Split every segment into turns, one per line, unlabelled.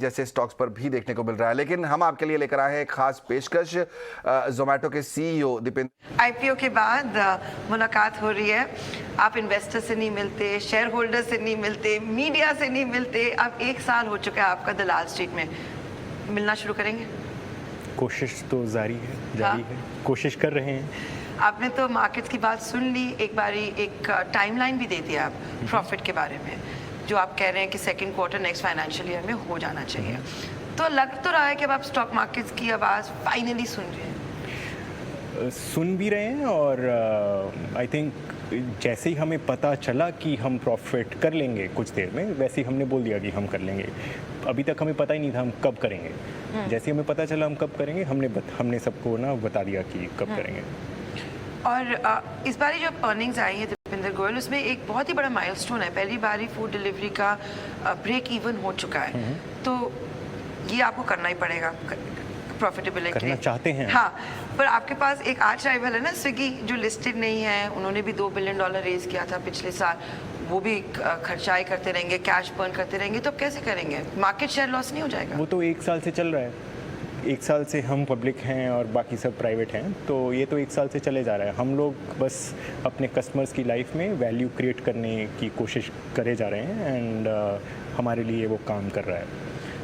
जैसे स्टॉक्स पर भी देखने को मिल रहा है। लेकिन हम आपके लिए लेकर आए हैं एक खास पेशकश। जोमैटो के सीईओ दीपेंद्र
आईपीओ के बाद मुलाकात हो रही है। आप इन्वेस्टर से नहीं मिलते, शेयर होल्डर से नहीं मिलते, मीडिया से नहीं मिलते। अब 1 साल हो चुका है आपका दलाल स्ट्रीट में, मिलना शुरू करेंगे?
कोशिश तो जारी है, कोशिश कर रहे हैं।
आपने तो मार्केट्स की बात सुन ली, एक बारी एक टाइमलाइन भी दे दिया आप प्रॉफिट के बारे में, जो आप कह रहे हैं कि second quarter next financial year में हो जाना चाहिए। तो लग तो रहा है कि अब आप स्टॉक मार्केट्स की आवाज़ फाइनली सुन रहे हैं।
सुन भी रहे हैं और आई थिंक जैसे ही हमें पता चला कि हम प्रॉफिट कर लेंगे कुछ देर में, वैसे ही हमने बोल दिया कि हम कर लेंगे। अभी तक हमें पता ही नहीं था हम कब करेंगे। जैसे ही हमें पता चला हम कब करेंगे, हमने सबको ना बता दिया कि कब करेंगे।
और इस बारी जो अर्निंग्स आई है दीपेंद्र गोयल, उसमें एक बहुत ही बड़ा माइलस्टोन है। पहली बारी फूड डिलीवरी का ब्रेक इवन हो चुका है, तो ये आपको करना ही पड़ेगा प्रॉफिटेबिलिटी
करना चाहते हैं।
हाँ, पर आपके पास एक आर्च राइवल है ना, स्विगी, जो लिस्टेड नहीं है। उन्होंने भी $2 बिलियन रेज किया था पिछले साल। वो भी खर्चाई करते रहेंगे, कैश बर्न करते रहेंगे, तो कैसे करेंगे? मार्केट शेयर लॉस नहीं हो जाएगा?
वो तो 1 साल से चल रहा है। 1 साल से हम पब्लिक हैं और बाकी सब प्राइवेट हैं, तो ये तो 1 साल से चले जा रहा है। हम लोग बस अपने कस्टमर्स की लाइफ में वैल्यू क्रिएट करने की कोशिश करे जा रहे हैं एंड हमारे लिए वो काम कर रहा है।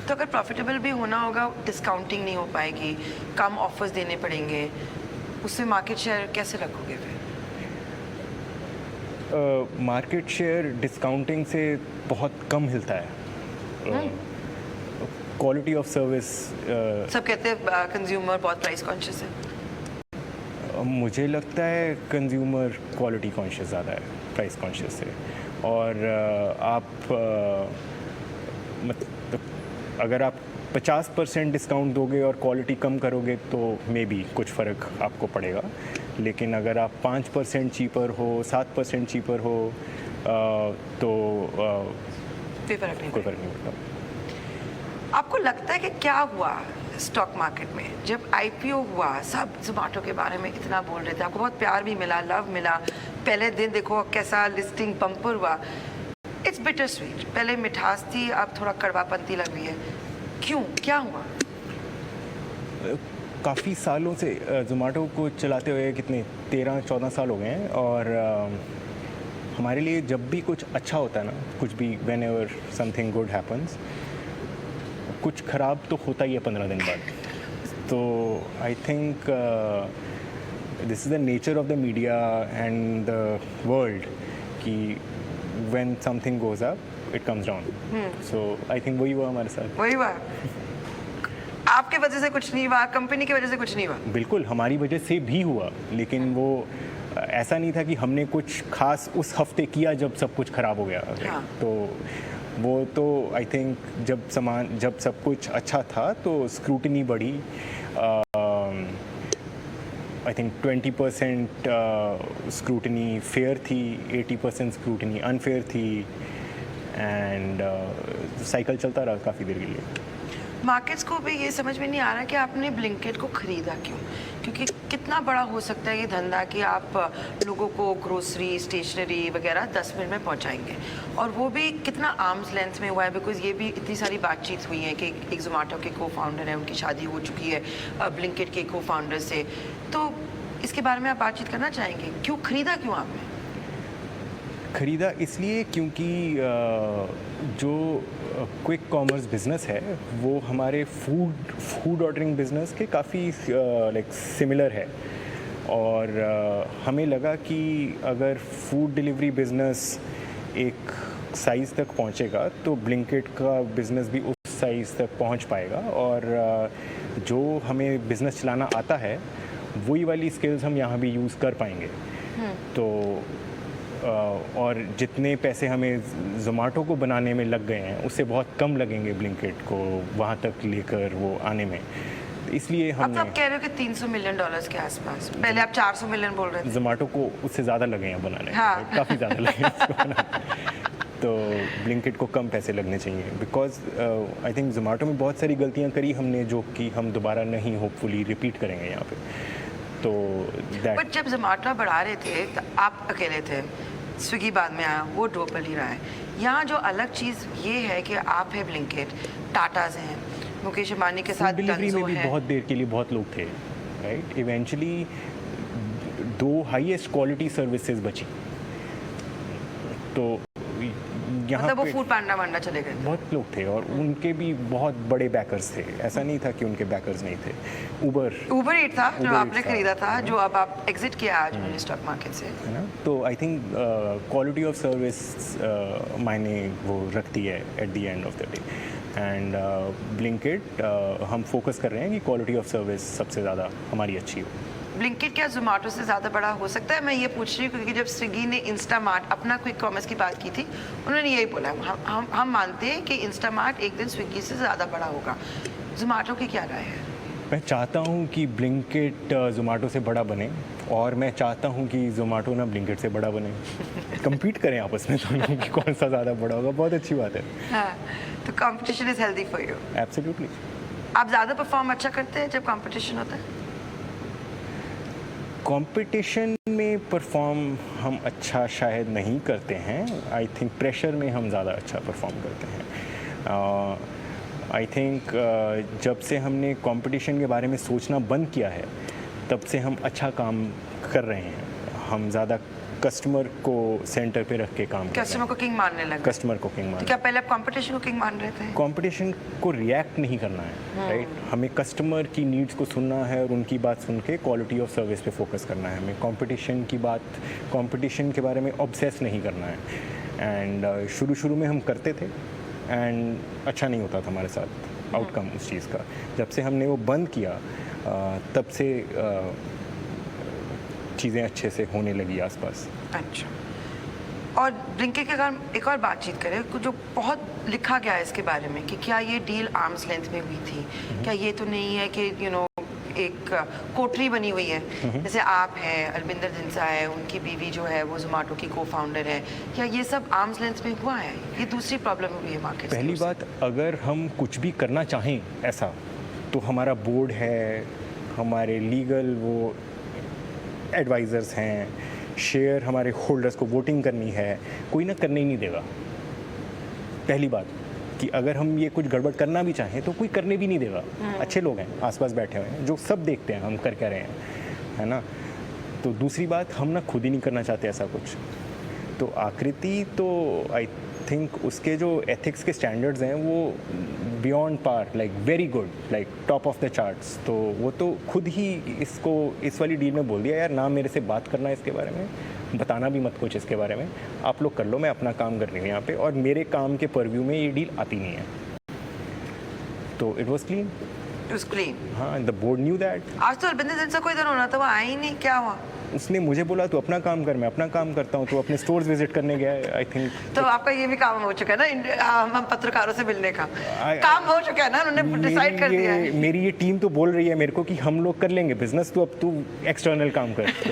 तो अगर प्रॉफिटेबल भी होना होगा, डिस्काउंटिंग नहीं हो पाएगी, कम ऑफर्स देने पड़ेंगे, उससे मार्केट शेयर कैसे रखोगे फिर?
मार्केट शेयर डिस्काउंटिंग से बहुत कम हिलता है। क्वालिटी ऑफ सर्विस,
सब कहते हैं कंज्यूमर बहुत प्राइस कॉन्शियस है।
मुझे लगता है कंज्यूमर क्वालिटी कॉन्शियस ज़्यादा है प्राइस कॉन्शियस से। और आप मतलब अगर आप 50% डिस्काउंट दोगे और क्वालिटी कम करोगे तो मे बी कुछ फ़र्क आपको पड़ेगा। लेकिन अगर आप 5% चीपर हो, 7% चीपर हो, तो
कोई फ़र्क नहीं
पड़ता।
आपको लगता है कि क्या हुआ स्टॉक मार्केट में जब आईपीओ हुआ? सब जोमैटो के बारे में इतना बोल रहे थे, आपको बहुत प्यार भी मिला, लव मिला। पहले दिन देखो कैसा लिस्टिंग बम्पर हुआ। इट्स बिटर स्वीट, पहले मिठास थी, अब थोड़ा कड़वापंती लग रही है। क्यों, क्या हुआ?
काफ़ी सालों से जोमैटो को चलाते हुए कितने 13-14 साल हो गए हैं, और हमारे लिए जब भी कुछ अच्छा होता है ना, कुछ भी when ever something good happens, कुछ ख़राब तो होता ही है 15 दिन बाद। तो I think this is the nature of the media and the world कि when something goes up it comes down. So I think वही हुआ हमारे साथ।
वही हुआ। आपके वजह से कुछ नहीं हुआ, कंपनी की वजह से कुछ नहीं हुआ?
बिल्कुल, हमारी वजह से भी हुआ, लेकिन वो ऐसा नहीं था कि हमने कुछ खास उस हफ्ते किया जब सब कुछ ख़राब हो गया।
हाँ।
तो वो तो आई थिंक जब सब कुछ अच्छा था तो स्क्रूटनी बढ़ी। आई थिंक 20% स्क्रूटनी फेयर थी, 80% स्क्रूटनी अनफेयर थी, एंड साइकिल चलता रहा काफ़ी देर के लिए।
मार्केट्स को भी ये समझ में नहीं आ रहा कि आपने ब्लिंकिट को खरीदा क्यों? क्योंकि कितना बड़ा हो सकता है ये धंधा कि आप लोगों को ग्रोसरी, स्टेशनरी वगैरह 10 मिनट में पहुंचाएंगे, और वो भी कितना आर्म्स लेंथ में हुआ है। बिकॉज ये भी इतनी सारी बातचीत हुई है कि एक जोमैटो के को फाउंडर है, उनकी शादी हो चुकी है ब्लिंकिट के को फाउंडर से। तो इसके बारे में आप बातचीत करना चाहेंगे? क्यों खरीदा, क्यों आपने?
खरीदा इसलिए क्योंकि जो क्विक कॉमर्स बिज़नेस है वो हमारे फूड ऑर्डरिंग बिज़नेस के काफ़ी लाइक सिमिलर है, और हमें लगा कि अगर फूड डिलीवरी बिज़नेस एक साइज़ तक पहुंचेगा तो ब्लिंकिट का बिज़नेस भी उस साइज़ तक पहुंच पाएगा। और जो हमें बिज़नेस चलाना आता है वही वाली स्किल्स हम यहाँ भी यूज़ कर पाएंगे। तो और जितने पैसे हमें जोमैटो को बनाने में लग गए हैं उससे बहुत कम लगेंगे ब्लिंकिट को वहाँ तक लेकर वो आने में। इसलिए
अब
हमने
तो आप कह रहे हो कि $300 मिलियन के आसपास, पहले आप 400 मिलियन बोल रहे थे।
जोमैटो को उससे ज़्यादा लगे हैं बनाने में।
हाँ।
काफ़ी ज़्यादा लगे हैं उसको बनाने। तो ब्लिंकिट को कम पैसे लगने चाहिए, बिकॉज आई थिंक जोमैटो में बहुत सारी गलतियाँ करी हमने जो कि हम दोबारा नहीं होपफुली रिपीट करेंगे यहाँ पे। तो
बट जब जोमैटो बढ़ा रहे थे तो आप अकेले थे, स्विगी बाद में आया, वो डोबल ही रहा है। यहाँ जो अलग चीज़ ये है कि आप है ब्लिंकिट, टाटाज हैं, मुकेश अंबानी के साथ
डिलीवरी में
डंजो
भी
है।
बहुत देर के लिए बहुत लोग थे, right. Eventually 2 highest quality services बची, तो यहाँ
मतलब वो
पे
फूड पांडा वांडा चले गए थे।
बहुत लोग थे और उनके भी बहुत बड़े बैकर्स थे, ऐसा नहीं था कि उनके बैकर्स नहीं थे।
उबर ईट था जो
Uber
आपने
Eats था,
खरीदा था, जो अब आप एग्जिट किया आज मैंने स्टॉक मार्केट से।
है ना। तो I think quality of service मायने वो रखती है at the end of the day. And Blinkit हम फोकस कर रहे हैं कि क्वालिटी ऑफ सर्विस सबसे ज़्यादा हमारी अच्छी हो।
ब्लिंकिट क्या जोमेटो से ज़्यादा बड़ा हो सकता है? मैं ये पूछ रही हूँ क्योंकि जब स्विगी ने इंस्टामार्ट अपना क्विक कॉमर्स की बात की थी, उन्होंने यही बोला हम मानते हैं कि इंस्टामार्ट एक दिन स्विगी से ज़्यादा बड़ा होगा। जोमेटो की क्या राय है?
मैं चाहता हूँ कि ब्लिंकिट जोमेटो से बड़ा बने, और मैं चाहता हूँ कि जोमेटो ना ब्लिंकिट से बड़ा बने। compete करें आपस में दोनों कि कौन सा ज़्यादा बड़ा होगा, बहुत अच्छी बात है।
हाँ, तो competition is healthy for you.
Absolutely.
आप ज़्यादा परफॉर्म अच्छा करते हैं जब कंपटीशन होता है?
कंपटीशन में परफॉर्म हम अच्छा शायद नहीं करते हैं। आई थिंक प्रेशर में हम ज़्यादा अच्छा परफॉर्म करते हैं। आई थिंक जब से हमने कंपटीशन के बारे में सोचना बंद किया है, तब से हम अच्छा काम कर रहे हैं। हम ज़्यादा कस्टमर को सेंटर पे रख के काम कर रहे
कस्टमर
हैं।
को किंग मानने लगे?
कस्टमर को किंग
तो
मान,
क्या पहले आप कंपटीशन को किंग मान रहे थे?
कंपटीशन को रिएक्ट नहीं करना है, राइट। हमें कस्टमर की नीड्स को सुनना है और उनकी बात सुन के क्वालिटी ऑफ सर्विस पे फोकस करना है। हमें कंपटीशन के बारे में ऑब्सेस नहीं करना है। एंड शुरू में हम करते थे एंड अच्छा नहीं होता था हमारे साथ आउटकम उस चीज़ का। जब से हमने वो बंद किया तब से चीज़ें अच्छे से होने लगी आसपास।
अच्छा, और ब्लिंकिट के अगर एक और बातचीत करें, जो बहुत लिखा गया है इसके बारे में कि क्या ये डील आर्म्स लेंथ में हुई थी, क्या ये तो नहीं है कि एक कोठरी बनी हुई है, जैसे आप हैं, अरविंदर धिंसा है, उनकी बीवी जो है वो जोमेटो की को फाउंडर है, क्या ये सब आर्म्स लेंथ में हुआ है? ये दूसरी प्रॉब्लम हुई है मार्केट।
पहली बात, अगर हम कुछ भी करना चाहें ऐसा, तो हमारा बोर्ड है, हमारे लीगल वो एडवाइज़र्स हैं, शेयर हमारे होल्डर्स को वोटिंग करनी है, कोई ना करने ही नहीं देगा। पहली बात कि अगर हम ये कुछ गड़बड़ करना भी चाहें तो कोई करने भी नहीं देगा। अच्छे लोग हैं आसपास बैठे हुए हैं जो सब देखते हैं हम कर क्या रहे हैं, है ना। तो दूसरी बात, हम ना खुद ही नहीं करना चाहते ऐसा कुछ। तो आकृति तो आई थिंक उसके जो एथिक्स के स्टैंडर्ड्स हैं वो बियॉन्ड पार, like very good, like top of the charts. तो वो तो खुद ही इसको इस वाली डील में बोल दिया, यार ना मेरे से बात करना इसके बारे में, बताना भी मत कुछ इसके बारे में, आप लोग कर लो, मैं अपना काम कर रही हूँ यहाँ पे, और मेरे काम के परव्यू में ये डील आती नहीं है। तो it was clean.
It was clean.
हाँ, द बोर्ड न्यू दैट।
आज तो अरविंदर धिंसा को इधर होना था, वो आया ही नहीं, क्या हुआ?
उसने मुझे बोला तू अपना काम कर, मैं अपना काम करता हूँ। तो अपने स्टोर्स विजिट करने गया है, आई थिंक।
तो आपका ये भी काम हो चुका है ना, हम पत्रकारों से मिलने का काम हो चुका है ना, उन्होंने डिसाइड कर दिया है।
मेरी ये टीम तो बोल रही है मेरे को कि हम लोग कर लेंगे बिजनेस, तो अब तू एक्सटर्नल काम कर। तो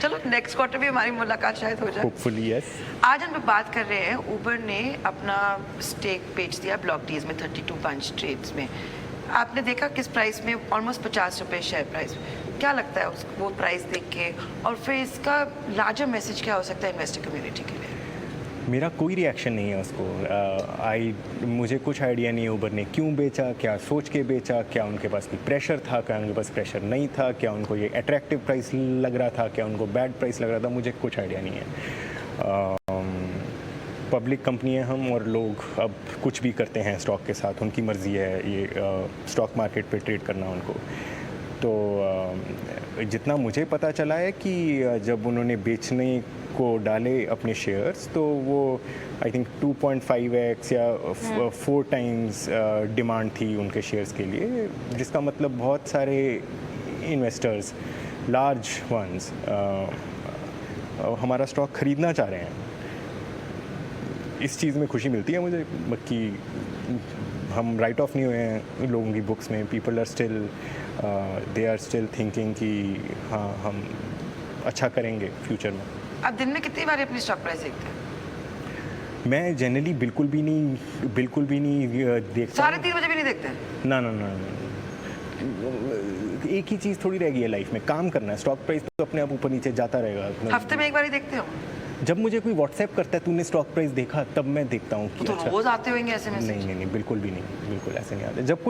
चलो नेक्स्ट क्वार्टर भी हमारी मुलाकात शायद हो जाए,
होपफुली यस।
आज हम लोग बात कर रहे हैं, उबर ने अपना स्टेक बेच दिया ब्लॉक डीज में 32 पंच ट्रेड्स में। आपने देखा किस प्राइस में, ऑलमोस्ट 50 रुपये शेयर प्राइस। क्या लगता है उसको वो प्राइस देख के, और फिर इसका लार्जर मैसेज क्या हो सकता है इन्वेस्टर कम्युनिटी के लिए?
मेरा कोई रिएक्शन नहीं है उसको। मुझे कुछ आइडिया नहीं है उबर ने क्यों बेचा, क्या सोच के बेचा, क्या उनके पास कोई प्रेशर था, क्या उनके पास प्रेशर नहीं था, क्या उनको ये अट्रैक्टिव प्राइस लग रहा था, क्या उनको बैड प्राइस लग रहा था, मुझे कुछ आइडिया नहीं है। पब्लिक कंपनी है हम, और लोग अब कुछ भी करते हैं स्टॉक के साथ, उनकी मर्ज़ी है ये स्टॉक मार्केट पे ट्रेड करना उनको। तो जितना मुझे पता चला है कि जब उन्होंने बेचने को डाले अपने शेयर्स, तो वो आई थिंक 2.5x या 4 टाइम्स डिमांड थी उनके शेयर्स के लिए, जिसका मतलब बहुत सारे इन्वेस्टर्स, लार्ज वंस, हमारा स्टॉक खरीदना चाह रहे हैं। इस चीज़ में खुशी मिलती है मुझे, बाकी हम राइट ऑफ नहीं हुए हैं लोगों की बुक्स में। People are still, they are still thinking कि हाँ हम अच्छा करेंगे फ्यूचर में।
आप दिन में कितनी बार अपनी स्टॉक प्राइस देखते हैं?
मैं जनरली बिल्कुल भी नहीं देखता।
3:30 बजे भी नहीं देखते?
ना। एक ही चीज़ थोड़ी रह गई है लाइफ में, काम करना है। स्टॉक प्राइस तो अपने आप ऊपर नीचे जाता रहेगा।
हफ्ते में एक बार ही देखते हो?
जब मुझे कोई व्हाट्सएप करता है तूने स्टॉक प्राइस देखा, तब मैं देखता हूँ कि
तो
अच्छा।
रोज आते होंगे ऐसे मैसेज?
नहीं नहीं नहीं, बिल्कुल भी नहीं, बिल्कुल ऐसे नहीं आते। जब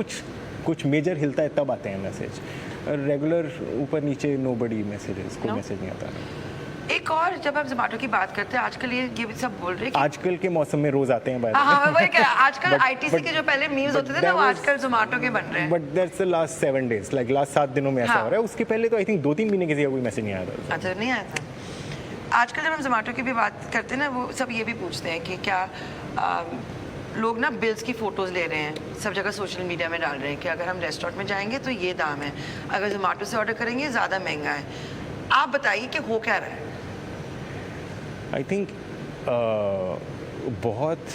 कुछ मेजर हिलता है तब आते हैं मैसेज, रेगुलर ऊपर नीचे नोबडी मैसेजेस, कोई
No?
मैसेज नहीं आता।
एक और, जब आप जोमेटो की बात करते हैं आजकल ये भी सब बोल रहे हैं कि
आजकल के मौसम में रोज आते हैं बाहर।
हाँ हाँ, मैं वही कह रहा, आजकल
But-
आईटीसी के जो पहले मीम्स
but
होते थे ना,
that
वो
was-
आजकल जोमेटो के बन रहे हैं।
But that's the last 7 days, like last 7 दिनों में ऐसा
हाँ।
हो रहा है। उसके पहले तो आई थिंक 2-3 महीने किसी का कोई मैसेज नहीं आया था।
अच्छा, नहीं आया था। आजकल जब हम जोमेटो की भी बात करते हैं ना, वो सब ये भी पूछते हैं कि क्या लोग ना बिल्स की फ़ोटोज़ ले रहे हैं, सब जगह सोशल मीडिया में डाल रहे हैं कि अगर हम रेस्टोरेंट में जाएंगे तो ये दाम है, अगर जोमेटो से ऑर्डर करेंगे ज़्यादा महंगा है। आप बताइए कि हो क्या रहा है?
आई थिंक बहुत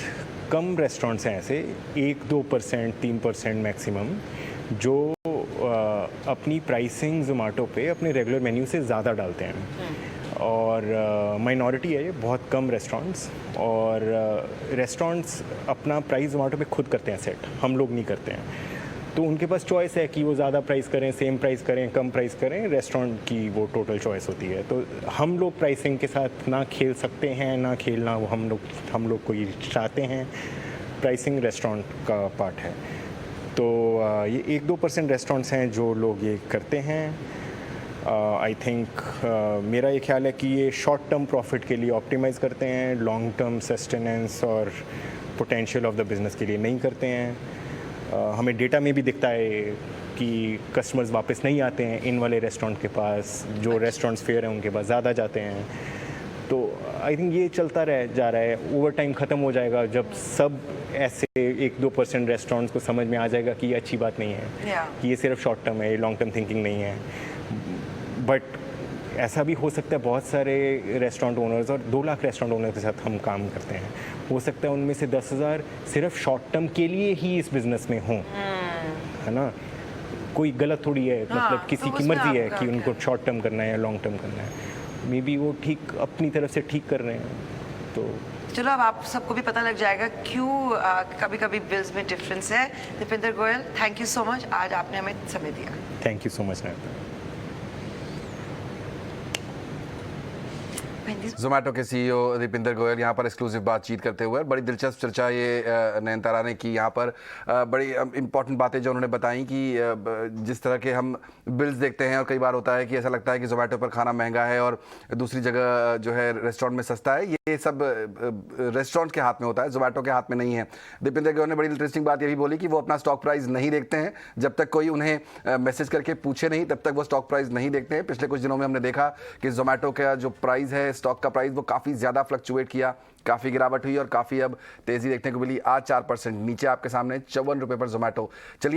कम रेस्टोरेंट्स हैं ऐसे, 1-2%, 3% मैक्सिमम, जो अपनी प्राइसिंग जोमेटो पे अपने रेगुलर मेन्यू से ज़्यादा डालते हैं। और माइनॉरिटी है ये, बहुत कम रेस्टोरेंट्स। और रेस्टोरेंट्स अपना प्राइस जोमेटो पे खुद करते हैं सेट, हम लोग नहीं करते हैं। तो उनके पास चॉइस है कि वो ज़्यादा प्राइस करें, सेम प्राइस करें, कम प्राइस करें, रेस्टोरेंट की वो टोटल चॉइस होती है। तो हम लोग प्राइसिंग के साथ ना खेल सकते हैं, ना खेलना वो हम लोग को ये चाहते हैं। प्राइसिंग रेस्टोरेंट का पार्ट है। तो ये 1-2% रेस्टोरेंट्स हैं जो लोग ये करते हैं। आई थिंक मेरा ये ख्याल है कि ये शॉर्ट टर्म प्रॉफिट के लिए ऑप्टिमाइज़ करते हैं, लॉन्ग टर्म सस्टेनेंस और पोटेंशियल ऑफ द बिज़नेस के लिए नहीं करते हैं। हमें डेटा में भी दिखता है कि कस्टमर्स वापस नहीं आते हैं इन वाले रेस्टोरेंट के पास, जो रेस्टोरेंट्स फेयर हैं उनके पास ज़्यादा जाते हैं। तो आई थिंक ये चलता जा रहा है, ओवर टाइम ख़त्म हो जाएगा जब सब ऐसे 1-2% रेस्टोरेंट्स को समझ में आ जाएगा कि ये अच्छी बात नहीं है, कि ये सिर्फ शॉर्ट टर्म है, ये लॉन्ग टर्म थिंकिंग नहीं है। बट ऐसा भी हो सकता है बहुत सारे रेस्टोरेंट ओनर्स, और 2 लाख रेस्टोरेंट ओनर के साथ हम काम करते हैं, हो सकता है उनमें से 10,000 सिर्फ शॉर्ट टर्म के लिए ही इस बिज़नेस में हों, है ना। कोई गलत थोड़ी है, मतलब किसी
तो
की
उसमें
मर्जी है
आपका
कि
क्या
उनको शॉर्ट टर्म करना है या लॉन्ग टर्म करना है। मे बी वो ठीक अपनी तरफ से ठीक कर रहे हैं। तो
चलो, अब आप सबको भी पता लग जाएगा क्यों कभी कभी बिल्स में डिफरेंस है। Deepinder Goyal, thank you so much, आज आपने हमें समय दिया।
थैंक यू सो मच नायता।
जोमेटो के सीईओ दीपिंदर गोयल यहाँ पर एक्सक्लूसिव बातचीत करते हुए, बड़ी दिलचस्प चर्चा ये नयनतारा ने की यहाँ पर। बड़ी इंपॉर्टेंट बातें जो उन्होंने बताई कि जिस तरह के हम बिल्स देखते हैं और कई बार होता है कि ऐसा लगता है कि जोमेटो पर खाना महंगा है और दूसरी जगह जो है रेस्टोरेंट में सस्ता है, ये सब रेस्टोरेंट के हाथ में होता है, जोमेटो के हाथ में नहीं है। दीपिंदर गोयल ने बड़ी इंटरेस्टिंग बात ये भी बोली कि वो अपना स्टॉक प्राइस नहीं देखते हैं, जब तक कोई उन्हें मैसेज करके पूछे नहीं तब तक वो स्टॉक प्राइस नहीं देखते हैं। पिछले कुछ दिनों में हमने देखा कि जोमेटो का जो प्राइस है, स्टॉक का प्राइस, वो काफ़ी ज़्यादा फ्लक्चुएट किया, काफ़ी गिरावट हुई और काफ़ी अब तेज़ी देखने को मिली। आज 4% नीचे आपके सामने 54 रुपये पर जोमेटो। चलिए